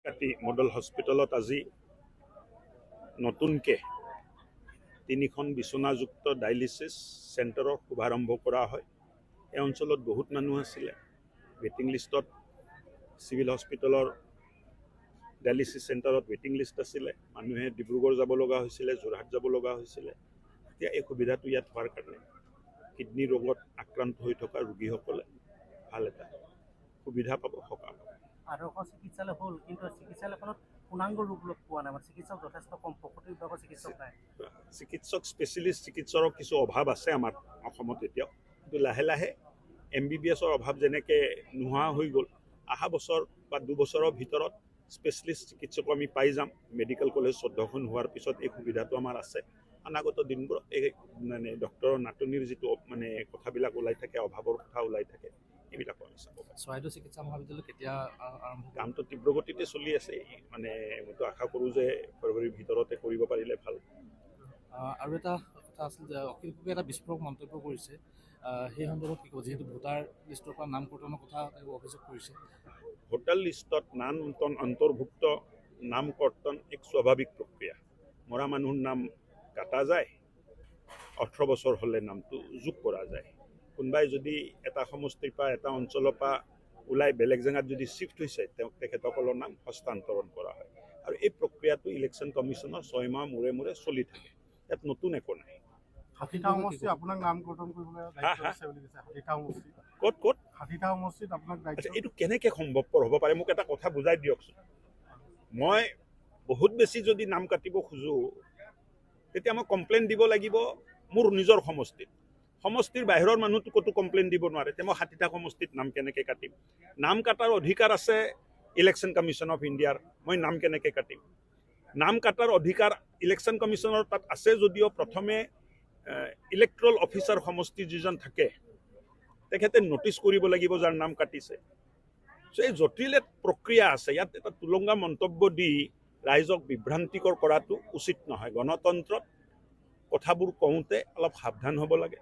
কাটি মডেল হস্পিটেলত আজি নতুনকৈ 3খন বিচনাযুক্ত ডায়ালিচিছ চেণ্টাৰৰ শুভাৰম্ভ কৰা হয়। এই অঞ্চলত বহুত মানুহ আছিলে, ৱেটিং লিষ্টত চিভিল হস্পিটেলৰ ডায়ালিচিছ চেণ্টাৰত ৱেটিং লিষ্ট আছিলে, মানুহে ডিব্ৰুগড় যাব লগা হৈছিলে, যোৰহাট যাব লগা হৈছিলে। এতিয়া এই সুবিধাটো ইয়াত হোৱাৰ কাৰণে কিডনী ৰোগত আক্ৰান্ত হৈ থকা ৰোগীসকলে ভাল এটা সুবিধা পাব, সকাহ পাব। আদৰ্শ চিকিৎসালয় হ'ল, কিন্তু চিকিৎসালয়খনত পূৰ্ণাংগ ৰোগ লগ পোৱা নাই, চিকিৎসক যথেষ্ট কম, প্ৰসূতি বিভাগৰ চিকিৎসক নাই। চিকিৎসক স্পেচিয়েলিষ্ট চিকিৎসকৰ কিছু অভাৱ আছে আমাৰ অসমত এতিয়াও, কিন্তু লাহে লাহে MBBSৰ অভাৱ যেনেকৈ নোহোৱা হৈ গ'ল, অহা বছৰ বা 2 বছৰৰ ভিতৰত স্পেচিয়েলিষ্ট চিকিৎসক আমি পাই যাম। মেডিকেল কলেজ 14খন হোৱাৰ পিছত এই সুবিধাটো আমাৰ আছে। অনাগত দিনবোৰত এই মানে ডক্টৰৰ নাটনিৰ যিটো মানে কথাবিলাক ওলাই থাকে, অভাৱৰ কথা ওলাই থাকে, এইবিলাকো আমি চাব পাৰোঁ। চৰাইদেউ চিকিৎসা মহাবিদ্যালয় কেতিয়া আৰম্ভ? কামটো তীব্ৰগতিতে চলি আছে, মানে মইতো আশা কৰোঁ যে ফেব্ৰুৱাৰীৰ ভিতৰতে কৰিব পাৰিলে ভাল। আৰু এটা কথা আছিল যে অখিল গগৈয়ে এটা বিস্ফোৰক মন্তব্য কৰিছে, সেই সন্দৰ্ভত কি ক'ব? যিহেতু ভোটাৰ লিষ্টৰ পৰা নাম কৰ্তনৰ কথা তেওঁ অভিযোগ কৰিছে। ভোটাৰ লিষ্টত নাম অন্তৰ্ভুক্ত নাম কৰ্তন এক স্বাভাৱিক প্ৰক্ৰিয়া। মৰা মানুহৰ নাম কাটা যায়, 18 বছৰ হ'লে নামটো যোগ কৰা যায়। কোনোবাই যদি এটা সমষ্টিৰ পৰা এটা অঞ্চলৰ পৰা ওলাই বেলেগ জেগাত যদি শিফ্ট হৈছে, তেখেতসকলৰ নাম হস্তান্তৰণ কৰা হয়। আৰু এই প্ৰক্ৰিয়াটো ইলেকশ্যন কমিশ্যনৰ 6 মাহ মূৰে মূৰে চলি থাকে, ইয়াত নতুন একো নাই। ষাঠিটা সমষ্টি আপোনাক নাম কৰ্তন কৰিবলৈ দায়িত্ব আছে বুলি কৈছে। 60টা সমষ্টি ক'ত 60টা সমষ্টিত আপোনাক দায়িত্ব। এইটো কেনেকৈ সম্ভৱপৰ হ'ব পাৰে, মোক এটা কথা বুজাই দিয়কচোন। মই বহুত বেছি যদি নাম কাটিব খোজোঁ, তেতিয়া মই কমপ্লেইন দিব লাগিব মোৰ নিজৰ সমষ্টিত। সমষ্টিৰ বাহিৰৰ মানুহটো ক'তো কমপ্লেইন দিব নোৱাৰে, তেতিয়া মই 60টা সমষ্টিত নাম কেনেকৈ কাটিম? নাম কাটাৰ অধিকাৰ আছে ইলেকশ্যন কমিশ্যন অফ ইণ্ডিয়াৰ, মই নাম কেনেকৈ কাটিম? নাম কাটাৰ অধিকাৰ ইলেকশ্যন কমিশ্যনৰ তাত আছে যদিও প্ৰথমে ইলেক্ট্ৰল অফিচাৰ সমষ্টি যিজন থাকে তেখেতে নটিচ কৰিব লাগিব যাৰ নাম কাটিছে। চ' এই জটিল এক প্ৰক্ৰিয়া আছে, ইয়াত এটা তুলংগা মন্তব্য দি ৰাইজক বিভ্ৰান্তিকৰ কৰাটো উচিত নহয়। গণতন্ত্ৰত কথাবোৰ কওঁতে অলপ সাৱধান হ'ব লাগে,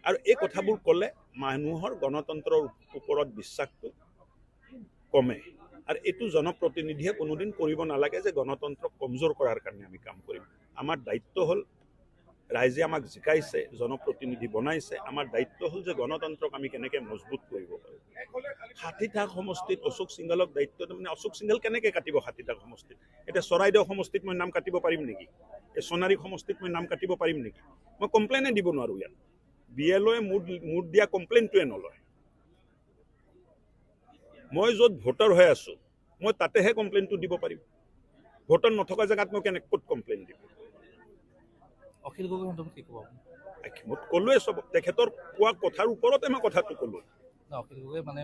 আৰু এই কথাবোৰ ক'লে মানুহৰ গণতন্ত্ৰৰ ওপৰত বিশ্বাসটো কমে। আৰু এইটো জনপ্ৰতিনিধিয়ে কোনোদিন কৰিব নালাগে যে গণতন্ত্ৰক কমজোৰ কৰাৰ কাৰণে আমি কাম কৰিম। আমাৰ দায়িত্ব হ'ল, ৰাইজে আমাক জিকাইছে, জনপ্ৰতিনিধি বনাইছে, আমাৰ দায়িত্ব হ'ল যে গণতন্ত্ৰক আমি কেনেকৈ মজবুত কৰিব পাৰোঁ। 60টা সমষ্টিত অশোক সিংঘলক দায়িত্ব, মানে অশোক সিংঘল কেনেকৈ কাটিব 60টা সমষ্টিত? এতিয়া চৰাইদেউ সমষ্টিত মই নাম কাটিব পাৰিম নেকি? এই সোণাৰী সমষ্টিত মই নাম কাটিব পাৰিম নেকি? মই কমপ্লেইনে দিব নোৱাৰোঁ ইয়াত। BLOৱে মোৰ দিয়া কমপ্লেইনটোৱে নলয়। মই য'ত ভোটাৰ হৈ আছোঁ, মই তাতেহে কমপ্লেইনটো দিব পাৰিম। ভোটাৰ নথকা জেগাত মই ক'ত কমপ্লেইন দিম? অখিল গগৈৰ সন্দৰ্ভত কি ক'ব? মই ক'লোৱে চব, তেখেতৰ কোৱা কথাৰ ওপৰতে মই কথাটো ক'লোঁ। অখিল গগৈ মানে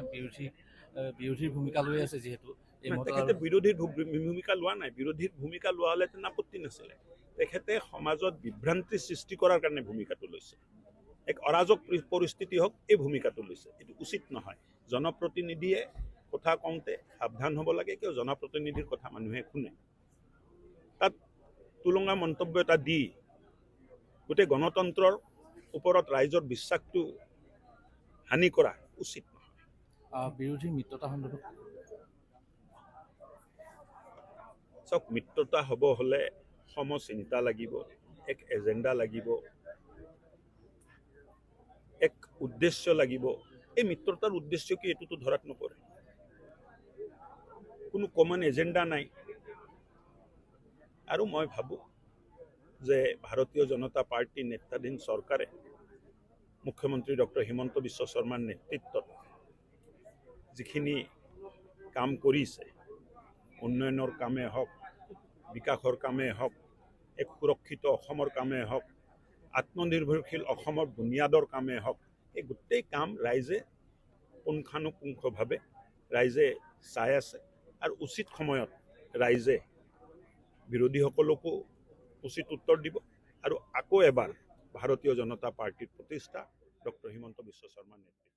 বিৰোধীৰ ভূমিকা লৈ আছে, যিহেতু তেখেতে বিৰোধীৰ ভূমিকা লোৱা নাই। বিৰোধীৰ ভূমিকা লোৱা হ'লে তেনে আপত্তি নাছিলে। তেখেতে সমাজত বিভ্ৰান্তি সৃষ্টি কৰাৰ কাৰণে ভূমিকাটো লৈছে। এক অৰাজক পৰিস্থিতি হওক, এই ভূমিকাটো লৈছে। এইটো উচিত নহয়। জনপ্ৰতিনিধিয়ে কথা কওঁতে সাৱধান হ'ব লাগে, কিয় জনপ্ৰতিনিধিৰ কথা মানুহে শুনে। তাত তুলঙা মন্তব্য এটা দি গোটেই গণতন্ত্ৰৰ ওপৰত ৰাইজৰ বিশ্বাসটো হানি কৰা উচিত নহয়। বিৰোধীৰ মিত্ৰতা সন্দৰ্ভত চাওক, মিত্ৰতা হ'ব হ'লে সমচিন্তা লাগিব, এক এজেণ্ডা লাগিব, এক উদ্দেশ্য লাগিব। এই মিত্ৰতাৰ উদ্দেশ্য কি, এইটোতো ধৰাত নপৰে। কোনো কমন এজেণ্ডা নাই। আৰু মই ভাবোঁ যে ভাৰতীয় জনতা পাৰ্টি নেতৃত্বাধীন চৰকাৰে মুখ্যমন্ত্ৰী ডক্টৰ হিমন্ত বিশ্ব শৰ্মাৰ নেতৃত্বত যিখিনি কাম কৰিছে, উন্নয়নৰ কামেই হওক, বিকাশৰ কামেই হওক, এক সুৰক্ষিত অসমৰ কামেই হওক, আত্মনিৰ্ভৰশীল অসমৰ বুনিয়াদৰ কামেই হওক, এই গোটেই কাম ৰাইজে পুংখানুপুংখভাৱে ৰাইজে চাই আছে। আৰু উচিত সময়ত ৰাইজে বিৰোধীসকলকো উচিত উত্তৰ দিব। আৰু আকৌ এবাৰ ভাৰতীয় জনতা পাৰ্টিৰ প্ৰতিষ্ঠা ডক্টৰ হিমন্ত বিশ্ব শৰ্মাৰ নেতৃত্ব।